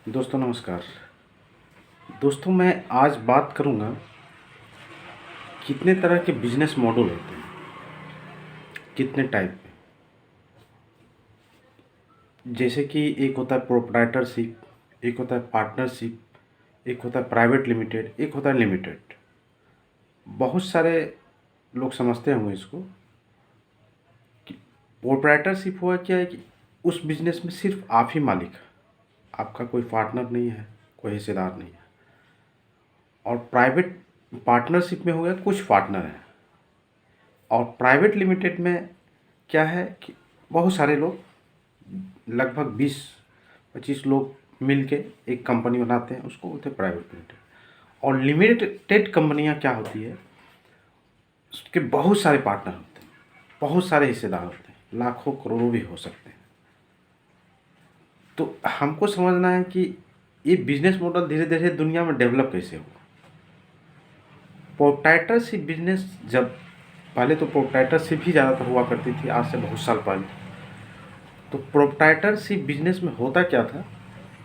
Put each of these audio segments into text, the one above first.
दोस्तों नमस्कार। दोस्तों मैं आज बात करूंगा कितने तरह के बिजनेस मॉडल होते हैं, कितने टाइप के। जैसे कि एक होता है प्रोप्राइटरशिप, एक होता है पार्टनरशिप, एक होता है प्राइवेट लिमिटेड, एक होता है लिमिटेड। बहुत सारे लोग समझते होंगे इसको कि प्रोप्राइटरशिप हुआ क्या है कि उस बिजनेस में सिर्फ आप ही मालिक है, आपका कोई पार्टनर नहीं है, कोई हिस्सेदार नहीं है। और प्राइवेट पार्टनरशिप में हो गया कुछ पार्टनर हैं। और प्राइवेट लिमिटेड में क्या है कि बहुत सारे लोग, लगभग 20-25 लोग मिल के एक कंपनी बनाते हैं, उसको बोलते हैं प्राइवेट लिमिटेड। और लिमिटेड कंपनियां क्या होती है, उसके बहुत सारे पार्टनर होते हैं, बहुत सारे हिस्सेदार होते हैं, लाखों करोड़ों भी हो सकते हैं। तो हमको समझना है कि ये बिजनेस मॉडल धीरे धीरे दुनिया में डेवलप कैसे हुआ। प्रोप्राइटरशिप बिजनेस जब पहले, तो प्रोप्राइटरशिप ही ज़्यादातर हुआ करती थी, आज से बहुत साल पहले। तो प्रोप्राइटरशिप बिजनेस में होता क्या था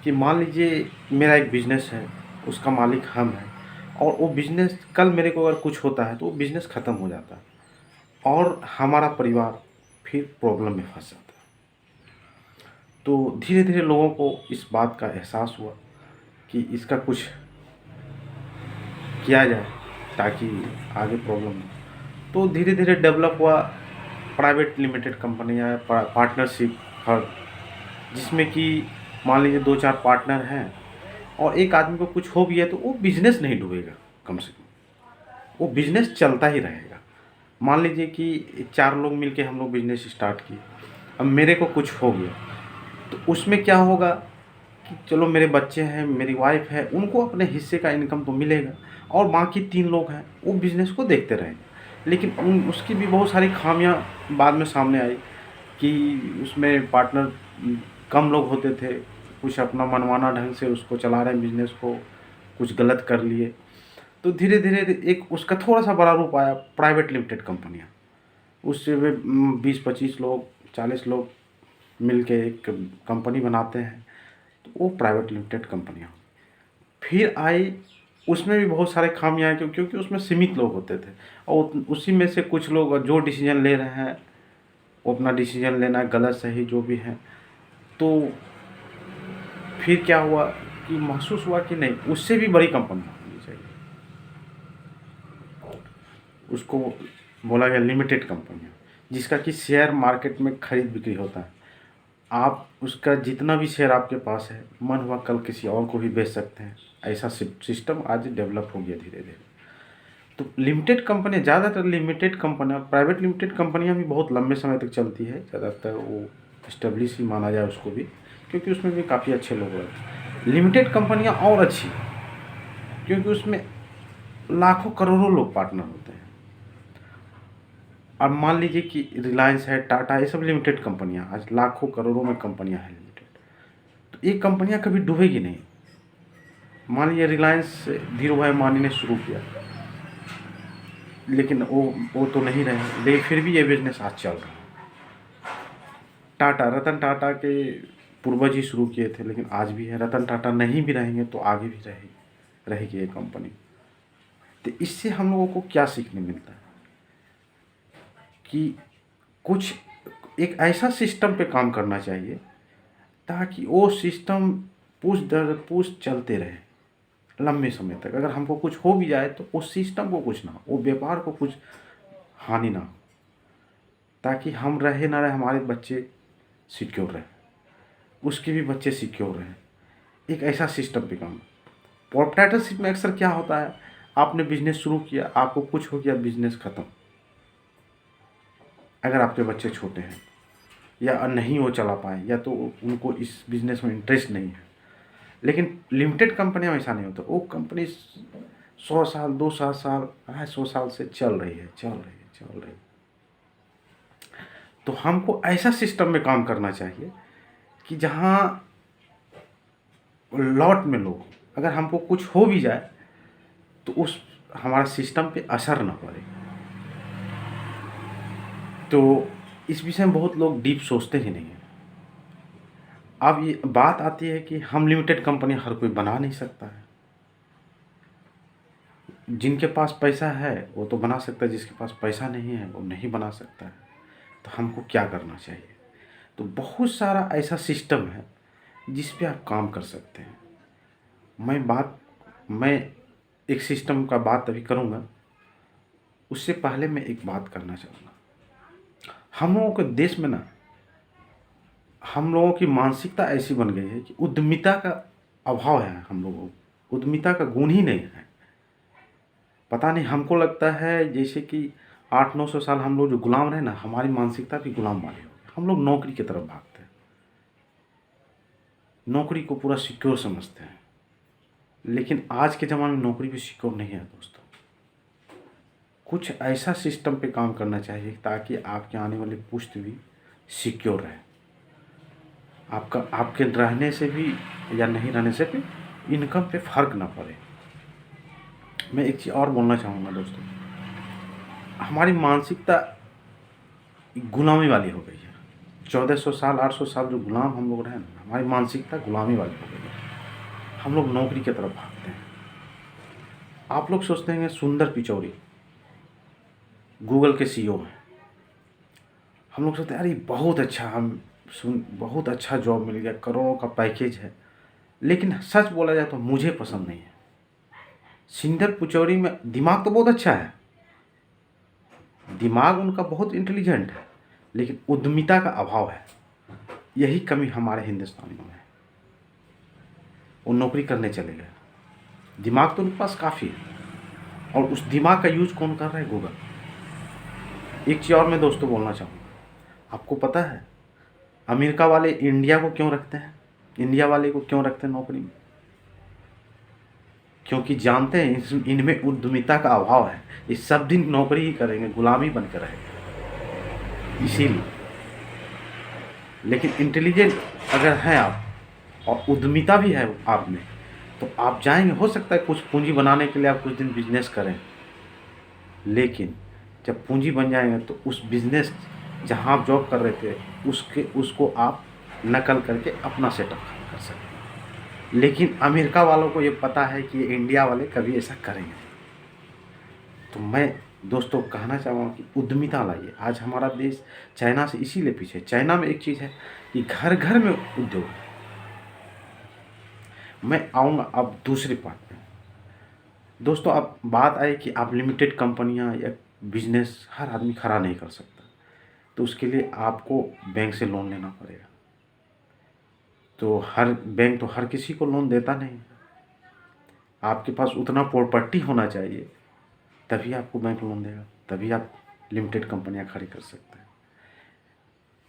कि मान लीजिए मेरा एक बिजनेस है, उसका मालिक हम हैं, और वो बिजनेस कल मेरे को अगर कुछ होता है तो वो बिजनेस ख़त्म हो जाता है और हमारा परिवार फिर प्रॉब्लम में फंस जाता है। तो धीरे धीरे लोगों को इस बात का एहसास हुआ कि इसका कुछ किया जाए ताकि आगे प्रॉब्लम ना। तो धीरे धीरे डेवलप हुआ प्राइवेट लिमिटेड कंपनियाँ, पार्टनरशिप हर, जिसमें कि मान लीजिए 2-4 पार्टनर हैं और एक आदमी को कुछ हो भी है तो वो बिजनेस नहीं डूबेगा, कम से कम वो बिजनेस चलता ही रहेगा। मान लीजिए कि 4 लोग मिलके हम लोग बिजनेस स्टार्ट किए, अब मेरे को कुछ हो गया तो उसमें क्या होगा कि चलो मेरे बच्चे हैं, मेरी वाइफ है, उनको अपने हिस्से का इनकम तो मिलेगा, और बाकी 3 लोग हैं वो बिज़नेस को देखते रहेंगे। लेकिन उसकी भी बहुत सारी खामियां बाद में सामने आई कि उसमें पार्टनर कम लोग होते थे, कुछ अपना मनमाना ढंग से उसको चला रहे हैं बिज़नेस को, कुछ गलत कर लिए। तो धीरे धीरे एक उसका थोड़ा सा बड़ा रूप आया प्राइवेट लिमिटेड कंपनियाँ। उससे वे 20-25 लोग, 40 लोग मिल के एक कंपनी बनाते हैं, तो वो प्राइवेट लिमिटेड कंपनियाँ। फिर आई, उसमें भी बहुत सारे खामियां हैं क्योंकि उसमें सीमित लोग होते थे, और उसी में से कुछ लोग जो डिसीजन ले रहे हैं वो अपना डिसीजन लेना है, गलत सही जो भी है। तो फिर क्या हुआ कि महसूस हुआ कि नहीं, उससे भी बड़ी कंपनी होनी चाहिए, उसको बोला गया लिमिटेड कंपनियाँ, जिसका कि शेयर मार्केट में खरीद बिक्री होता है। आप उसका जितना भी शेयर आपके पास है, मन हुआ कल किसी और को भी बेच सकते हैं। ऐसा सिस्टम आज डेवलप हो गया धीरे धीरे। तो लिमिटेड कंपनी, ज़्यादातर लिमिटेड कंपनियाँ, प्राइवेट लिमिटेड कंपनियाँ भी बहुत लंबे समय तक चलती है, ज़्यादातर वो इस्टेब्लिश ही माना जाए उसको भी, क्योंकि उसमें भी काफ़ी अच्छे लोग रहते हैं। लिमिटेड कंपनियाँ और अच्छी क्योंकि उसमें लाखों करोड़ों लोग पार्टनर होते हैं। अब मान लीजिए कि रिलायंस है, टाटा, ये सब लिमिटेड कंपनियाँ, आज लाखों करोड़ों में कंपनियाँ हैं लिमिटेड। तो ये कंपनियाँ कभी डूबेगी नहीं। मान लीजिए रिलायंस धीरू भाई अंबानी ने शुरू किया, लेकिन वो तो नहीं रहे, लेकिन फिर भी ये बिजनेस आज चल रहा है। टाटा, रतन टाटा के पूर्वज ही शुरू किए थे, लेकिन आज भी है। रतन टाटा नहीं भी रहेंगे तो आगे भी रहेगी ये कंपनी। तो इससे हम लोगों को क्या सीखने मिलता है कि कुछ एक ऐसा सिस्टम पे काम करना चाहिए ताकि वो सिस्टम पुश दर पुश चलते रहे लंबे समय तक। अगर हमको कुछ हो भी जाए तो उस सिस्टम को कुछ ना हो, वो व्यापार को कुछ हानि ना हो, ताकि हम रहे ना रहे, हमारे बच्चे सिक्योर रहे, उसके भी बच्चे सिक्योर रहें। एक ऐसा सिस्टम पे काम। प्रोप्राइटरशिप में अक्सर क्या होता है, आपने बिजनेस शुरू किया, आपको कुछ हो गया, बिजनेस ख़त्म। अगर आपके बच्चे छोटे हैं या नहीं वो चला पाए, या तो उनको इस बिज़नेस में इंटरेस्ट नहीं है। लेकिन लिमिटेड कंपनियां में ऐसा नहीं होता, वो कंपनी 100 साल, 200 साल, 100 साल से चल रही है, चल रही है, चल रही है। तो हमको ऐसा सिस्टम में काम करना चाहिए कि जहाँ लॉट में लोग, अगर हमको कुछ हो भी जाए तो उस हमारा सिस्टम पे असर न पड़े। तो इस विषय में बहुत लोग डीप सोचते ही नहीं हैं। अब ये बात आती है कि हम लिमिटेड कंपनी हर कोई बना नहीं सकता है। जिनके पास पैसा है वो तो बना सकता है, जिसके पास पैसा नहीं है वो नहीं बना सकता है। तो हमको क्या करना चाहिए? तो बहुत सारा ऐसा सिस्टम है जिस पे आप काम कर सकते हैं। मैं एक सिस्टम का बात अभी करूँगा, उससे पहले मैं एक बात करना चाहूँगा। हम लोगों के देश में ना, हम लोगों की मानसिकता ऐसी बन गई है कि उद्यमिता का अभाव है। हम लोगों को उद्यमिता का गुण ही नहीं है। पता नहीं, हमको लगता है जैसे कि 800-900 साल हम लोग जो गुलाम रहे ना, हमारी मानसिकता भी गुलाम वाली हो गई। हम लोग नौकरी की तरफ भागते हैं, नौकरी को पूरा सिक्योर समझते हैं। लेकिन आज के ज़माने में नौकरी भी सिक्योर नहीं है दोस्तों। कुछ ऐसा सिस्टम पे काम करना चाहिए ताकि आपके आने वाली पुश्त भी सिक्योर रहे। आपका आपके रहने से भी या नहीं रहने से भी इनकम पे फ़र्क ना पड़े। मैं एक चीज़ और बोलना चाहूँगा दोस्तों, हमारी मानसिकता गुलामी वाली हो गई है। 1400 साल 800 साल जो गुलाम हम लोग रहे ना, हमारी मानसिकता गुलामी वाली हो गई है। हम लोग नौकरी की तरफ भागते हैं। आप लोग सोचते हैं सुंदर पिचौरी गूगल के सीईओ हैं। हम लोग सोचते हैं अरे बहुत अच्छा, बहुत अच्छा जॉब मिल गया, करोड़ों का पैकेज है। लेकिन सच बोला जाए तो मुझे पसंद नहीं है। सुंदर पिचौरी में दिमाग तो बहुत अच्छा है, दिमाग उनका बहुत इंटेलिजेंट है, लेकिन उद्यमिता का अभाव है। यही कमी हमारे हिंदुस्तानियों में है। वो नौकरी करने चले गए, दिमाग तो उनके पास काफ़ी है, और उस दिमाग का यूज कौन कर रहा है? गूगल। एक चीज़ और मैं दोस्तों बोलना चाहूँगा, आपको पता है अमेरिका वाले इंडिया को क्यों रखते हैं? इंडिया वाले को क्यों रखते हैं नौकरी में? क्योंकि जानते हैं इनमें उद्यमिता का अभाव है। ये सब दिन नौकरी ही करेंगे, गुलामी बनकर रहेंगे, इसीलिए। लेकिन इंटेलिजेंट अगर हैं आप और उद्यमिता भी है आप में, तो आप जाएंगे। हो सकता है कुछ पूंजी बनाने के लिए आप कुछ दिन बिजनेस करें, लेकिन जब पूंजी बन जाएंगे तो उस बिजनेस जहां आप जॉब कर रहे थे उसको आप नकल करके अपना सेटअप कर सकते। लेकिन अमेरिका वालों को ये पता है कि इंडिया वाले कभी ऐसा करेंगे। तो मैं दोस्तों कहना चाहूँगा कि उद्यमिता लाइए। आज हमारा देश चाइना से इसीलिए पीछे। चाइना में एक चीज़ है कि घर घर में उद्योग है। मैं आऊँगा अब दूसरी बात में दोस्तों। अब बात आई कि आप लिमिटेड कंपनियां या बिजनेस हर आदमी खड़ा नहीं कर सकता, तो उसके लिए आपको बैंक से लोन लेना पड़ेगा। तो बैंक तो हर किसी को लोन देता नहीं। आपके पास उतना प्रॉपर्टी होना चाहिए, तभी आपको बैंक लोन देगा, तभी आप लिमिटेड कंपनियां खड़ी कर सकते हैं।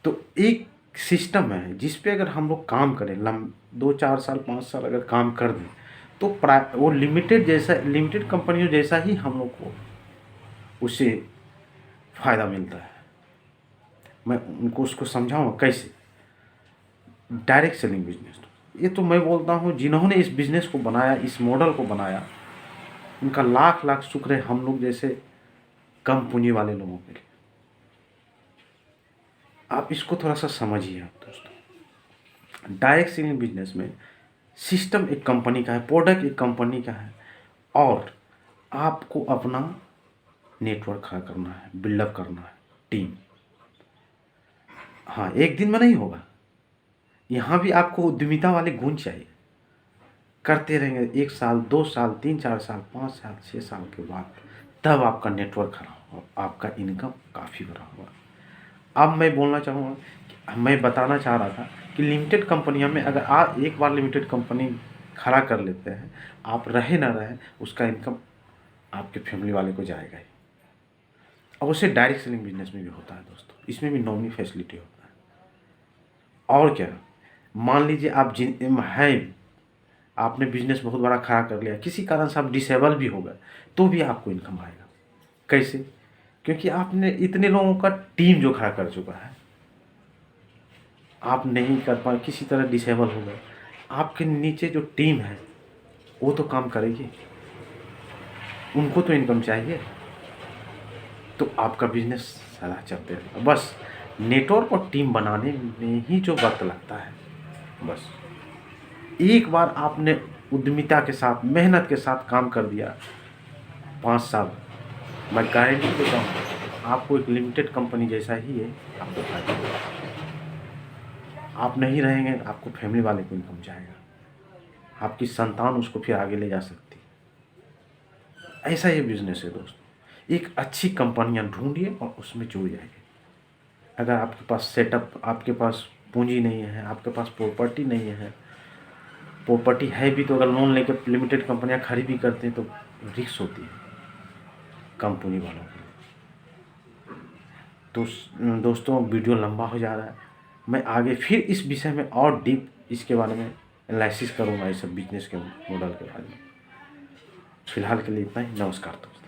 तो एक सिस्टम है जिस पे अगर हम लोग काम करें, 2-4 साल 5 साल अगर काम कर दें, तो वो लिमिटेड कंपनियों जैसा ही हम लोग को उससे फ़ायदा मिलता है। मैं उनको उसको समझाऊँगा कैसे। डायरेक्ट सेलिंग बिजनेस, ये तो मैं बोलता हूँ जिन्होंने इस बिज़नेस को बनाया, इस मॉडल को बनाया, उनका लाख लाख शुक्र है हम लोग जैसे कम पूंजी वाले लोगों के लिए। आप इसको थोड़ा सा समझिए आप दोस्तों। डायरेक्ट सेलिंग बिजनेस में सिस्टम एक कंपनी का है, प्रोडक्ट एक कंपनी का है, और आपको अपना नेटवर्क खड़ा करना है, बिल्डअप करना है, टीम। हाँ, एक दिन में नहीं होगा। यहाँ भी आपको उद्यमिता वाले गुण चाहिए। करते रहेंगे 1 साल 2 साल 3-4 साल 5 साल 6 साल के बाद, तब आपका नेटवर्क खड़ा होगा, आपका इनकम काफ़ी बड़ा होगा। अब मैं बोलना चाहूँगा कि मैं बताना चाह रहा था कि लिमिटेड कंपनियों में अगर आप एक बार लिमिटेड कंपनी खड़ा कर लेते हैं, आप रहे ना रहे, उसका इनकम आपके फैमिली वाले को जाएगा ही। और उसे डायरेक्ट सेलिंग बिजनेस में भी होता है दोस्तों, इसमें भी नॉमिनी फैसिलिटी होता है। और क्या, मान लीजिए आप हैं, आपने बिजनेस बहुत बड़ा खड़ा कर लिया, किसी कारण से आप डिसेबल भी हो गए, तो भी आपको इनकम आएगा। कैसे? क्योंकि आपने इतने लोगों का टीम जो खड़ा कर चुका है। आप नहीं कर पाए, किसी तरह डिसेबल हो गए, आपके नीचे जो टीम है वो तो काम करेगी, उनको तो इनकम चाहिए, तो आपका बिजनेस सारा चलते रहेगा। बस नेटवर्क और टीम बनाने में ही जो वक्त लगता है, बस एक बार आपने उद्यमिता के साथ, मेहनत के साथ काम कर दिया 5 साल, मैं गारंटी देता हूँ आपको एक लिमिटेड कंपनी जैसा ही है, आपको फायदा होगा। आप नहीं रहेंगे, आपको फैमिली वाले को इनकम जाएगा, आपकी संतान उसको फिर आगे ले जा सकती है। ऐसा ये बिजनेस है दोस्तों। एक अच्छी कंपनियां ढूंढिए और उसमें जुड़ जाइए। अगर आपके पास सेटअप, आपके पास पूंजी नहीं है, आपके पास प्रॉपर्टी नहीं है, प्रॉपर्टी है भी तो अगर लोन लेकर लिमिटेड कंपनियां खड़ी भी करते हैं तो रिस्क होती है कम पूंजी वालों के लिए। तो दोस्तों वीडियो लंबा हो जा रहा है, मैं आगे फिर इस विषय में और डीप इसके बारे में एनालिसिस करूँगा, इस सब बिजनेस के मॉडल के बारे में। फिलहाल के लिए इतना ही। नमस्कार दोस्तों।